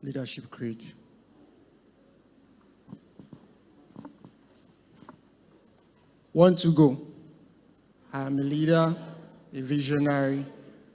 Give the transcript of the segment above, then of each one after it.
Leadership Creed. One to go. I am a leader, a visionary,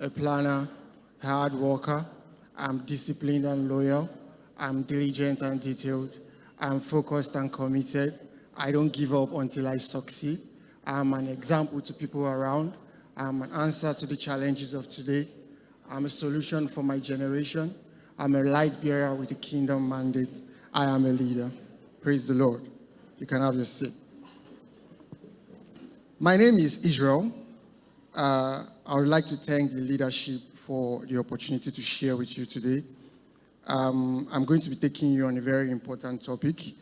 a planner, a hard worker. I'm disciplined and loyal. I'm diligent and detailed. I'm focused and committed. I don't give up until I succeed. I'm an example to people around. I'm an answer to the challenges of today. I'm a solution for my generation. I'm a light bearer with a kingdom mandate. I am a leader. Praise the Lord. You can have your seat. My name is Israel. I would like to thank the leadership for the opportunity to share with you today. I'm going to be taking you on a very important topic.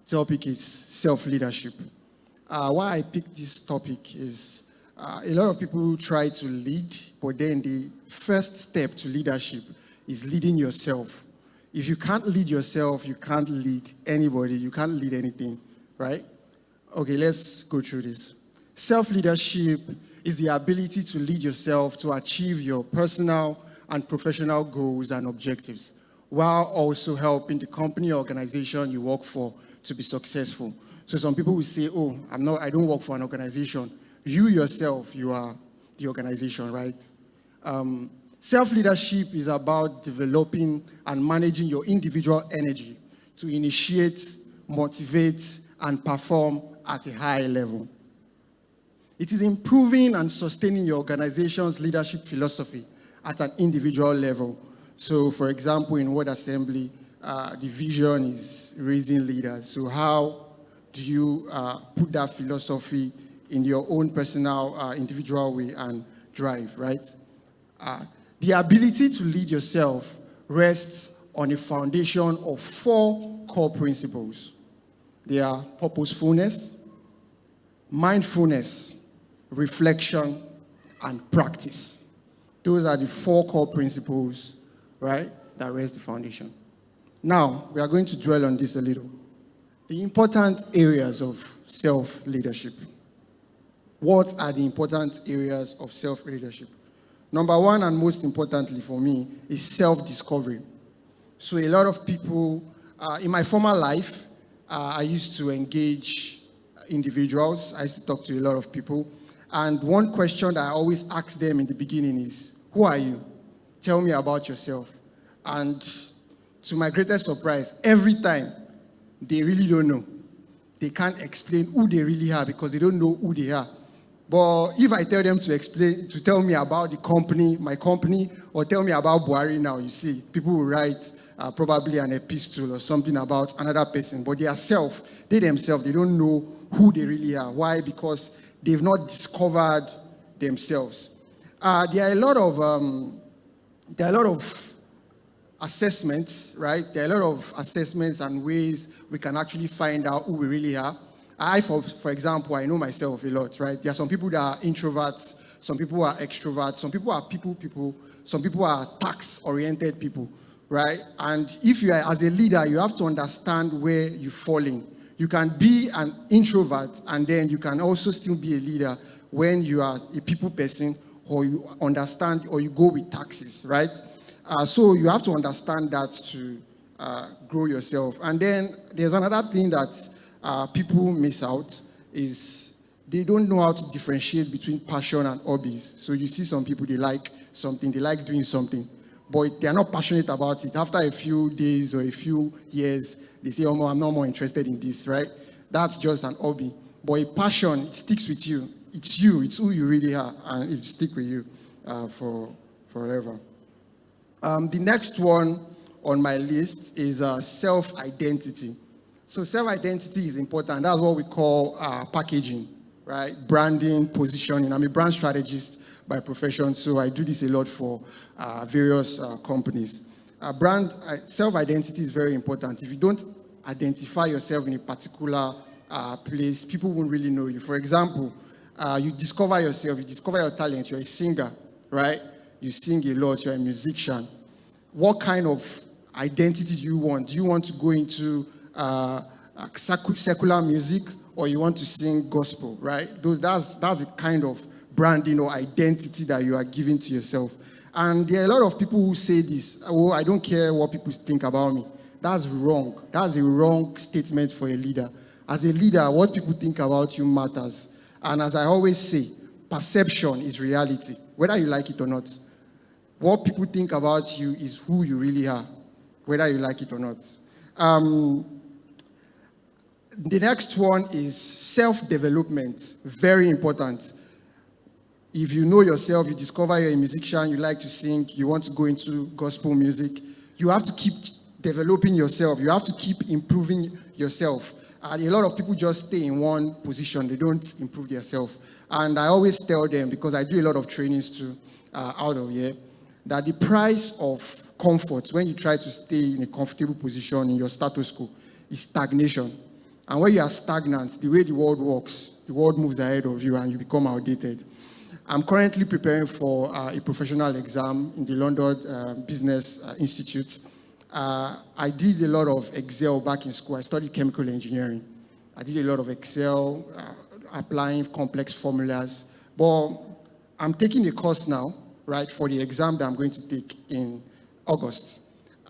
Topic is self-leadership. Why I picked this topic is a lot of people try to lead, but then the first step to leadership is leading yourself. If you can't lead yourself, you can't lead anybody, you can't lead anything, right? Okay, let's go through this. Self-leadership is the ability to lead yourself to achieve your personal and professional goals and objectives, while also helping the company or organization you work for to be successful. So some people will say, oh, I don't work for an organization. You yourself, you are the organization, right? Self-leadership is about developing and managing your individual energy to initiate, motivate, and perform at a high level. It is improving and sustaining your organization's leadership philosophy at an individual level. So, for example, in Word Assembly, the vision is raising leaders. So how do you put that philosophy in your own personal, individual way and drive, right? The ability to lead yourself rests on a foundation of 4 core principles. They are purposefulness, mindfulness, reflection, and practice. Those are the 4 core principles, right, that rest the foundation. Now, we are going to dwell on this a little. The important areas of self-leadership. What are the important areas of self-leadership? Number 1, and most importantly for me, is self-discovery. So a lot of people, in my former life, I used to engage individuals. I used to talk to a lot of people. And one question that I always ask them in the beginning is, who are you? Tell me about yourself. And to my greatest surprise, every time, they really don't know. They can't explain who they really are because they don't know who they are. But if I tell them to tell me about the company, my company, or tell me about Buhari now, you see, people will write probably an epistle or something about another person. But they themselves, they don't know who they really are. Why? Because they've not discovered themselves. There are a lot of assessments, right? There are a lot of assessments and ways we can actually find out who we really are. For example, I know myself a lot, right? There are some people that are introverts, some people are extroverts, some people are people, some people are task-oriented people, right? And if you are, as a leader, you have to understand where you fall in. You can be an introvert, and then you can also still be a leader when you are a people person, or you understand, or you go with taxes, right? So you have to understand that to grow yourself. And then there's another thing that people miss out is they don't know how to differentiate between passion and hobbies. So you see some people, they like something, they like doing something, but they are not passionate about it. After a few days or a few years, they say, oh, I'm not more interested in this, right? That's just an hobby. But a passion, it sticks with you. It's who you really are, and it will stick with you for forever. The next one on my list is self-identity. So self-identity is important. That's what we call packaging, right? Branding, positioning. I'm a brand strategist by profession, so I do this a lot for various companies. Self-identity is very important. If you don't identify yourself in a particular place, people won't really know you. For example, you discover yourself, you discover your talent, you're a singer, right? You sing a lot, you're a musician. What kind of identity do you want? Do you want to go into secular music, or you want to sing gospel, right? That's the kind of branding or identity that you are giving to yourself. And there are a lot of people who say this, oh, I don't care what people think about me. That's wrong. That's a wrong statement for a leader. As a leader, what people think about you matters. And as I always say, perception is reality, whether you like it or not. What people think about you is who you really are, whether you like it or not. The next one is self-development. Very important. If you know yourself, you discover you're a musician, you like to sing, you want to go into gospel music, you have to keep developing yourself. You have to keep improving yourself. And a lot of people just stay in one position. They don't improve themselves. And I always tell them, because I do a lot of trainings too out of here, that the price of comfort, when you try to stay in a comfortable position in your status quo, is stagnation. And when you are stagnant, the way the world works, the world moves ahead of you and you become outdated. I'm currently preparing for a professional exam in the London Business Institute. I did a lot of Excel back in school. I studied chemical engineering. I did a lot of Excel, applying complex formulas. But I'm taking a course now, right, for the exam that I'm going to take in August.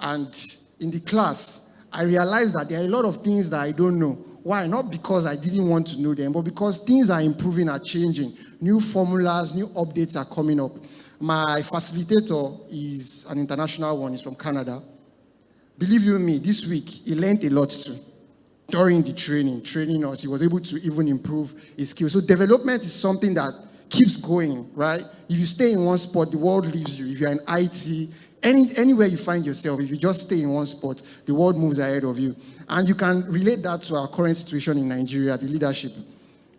And in the class, I realized that there are a lot of things that I don't know. Why? Not because I didn't want to know them, but because things are improving, are changing. New formulas, new updates are coming up. My facilitator is an international one. He's from Canada. Believe you me, this week, he learned a lot too. During the training us, he was able to even improve his skills. So development is something that keeps going, right? If you stay in one spot, the world leaves you. If you're in IT, anywhere you find yourself, if you just stay in one spot, the world moves ahead of you. And you can relate that to our current situation in Nigeria, the leadership,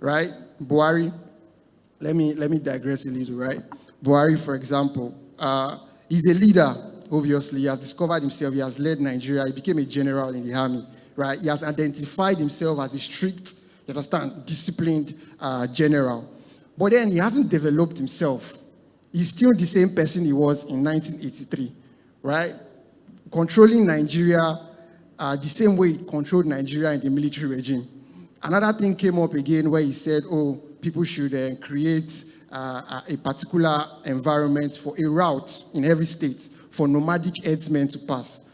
right? Buhari, let me digress a little, right? Buhari, for example, he's a leader, obviously. He has discovered himself. He has led Nigeria. He became a general in the army, right? He has identified himself as a strict, you understand, disciplined general. But then he hasn't developed himself. He's still the same person he was in 1983, right? Controlling Nigeria the same way he controlled Nigeria in the military regime. Another thing came up again where he said, oh, people should create a particular environment for a route in every state for nomadic herdsmen to pass.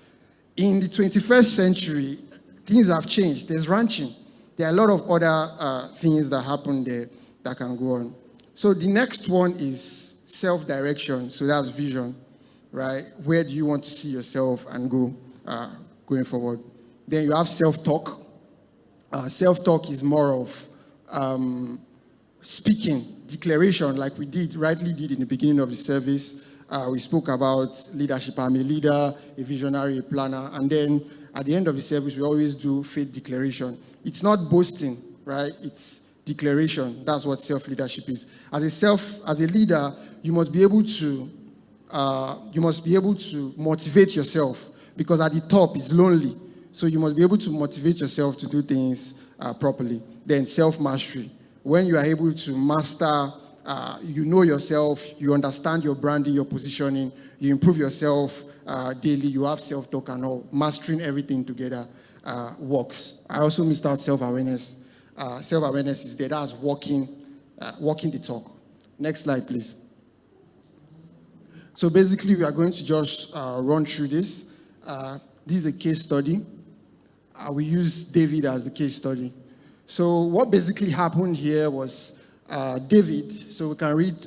In the 21st century, things have changed. There's ranching. There are a lot of other things that happen there that can go on. So the next one is self-direction. So that's vision, right? Where do you want to see yourself and go going forward? Then you have self-talk. Self-talk is more of speaking, declaration, like we rightly did in the beginning of the service. We spoke about leadership. I'm a leader, a visionary, a planner. And then at the end of the service, we always do faith declaration. It's not boasting, right? It's declaration. That's what self-leadership is. As a leader, you must be able to motivate yourself, because at the top it's lonely. So you must be able to motivate yourself to do things properly. Then self-mastery. When you are able to master, you know yourself, you understand your branding, your positioning, you improve yourself daily, you have self-talk and all. Mastering everything together works. I also missed out self-awareness. Self-awareness is there. That's walking the talk. Next slide, please. So basically, we are going to just run through this. This is a case study. We use David as a case study. So what basically happened here was David, so we can read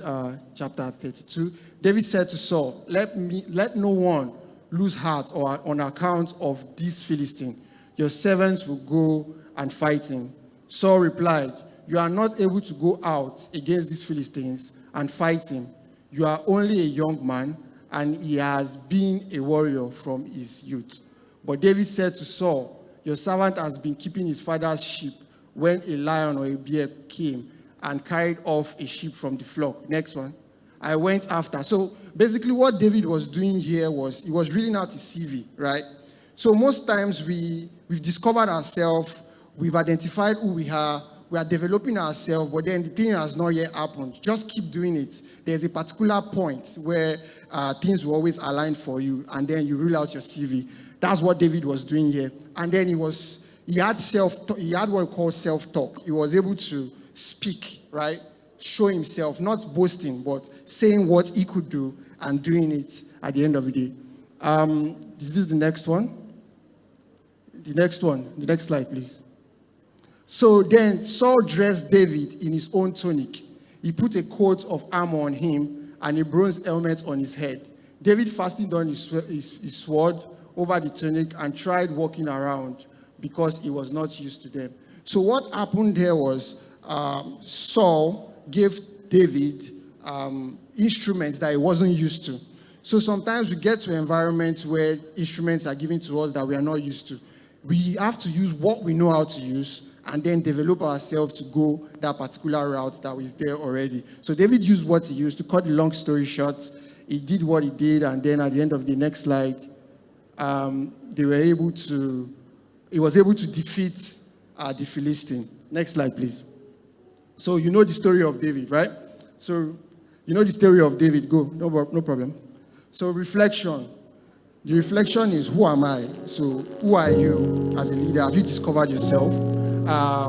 chapter 32. David said to Saul, let no one lose heart or on account of this Philistine. Your servants will go and fight him. Saul replied, you are not able to go out against these Philistines and fight him. You are only a young man, and he has been a warrior from his youth. But David said to Saul, your servant has been keeping his father's sheep when a lion or a bear came and carried off a sheep from the flock. Next one. I went after. So basically what David was doing here was, he was reading out his CV, right? So most times we've discovered ourselves, we've identified who we are developing ourselves, but then the thing has not yet happened. Just keep doing it. There's a particular point where things will always align for you, and then you rule out your CV. That's what David was doing here. And then he had what we call self-talk. He was able to speak, right? Show himself, not boasting, but saying what he could do and doing it at the end of the day. Is this the next one? The next one. The next slide, please. So then Saul dressed David in his own tunic. He put a coat of armor on him and a bronze helmet on his head. David fastened on his sword over the tunic and tried walking around because he was not used to them. So what happened there was Saul gave David instruments that he wasn't used to. So sometimes we get to environments where instruments are given to us that we are not used to. We have to use what we know how to use and then develop ourselves to go that particular route that was there already. So David used what he used. To cut the long story short, he did what he did, and then at the end of the next slide, he was able to defeat the Philistine. Next slide, please. So you know the story of David, right? So you know the story of David. Go, no problem. So reflection. The reflection is, who am I? So who are you as a leader? Have you discovered yourself?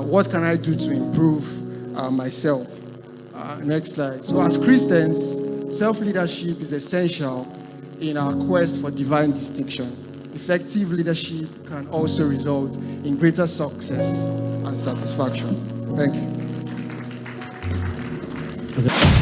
What can I do to improve myself? Next slide. So as Christians, self-leadership is essential in our quest for divine distinction. Effective leadership can also result in greater success and satisfaction. Thank you. Okay.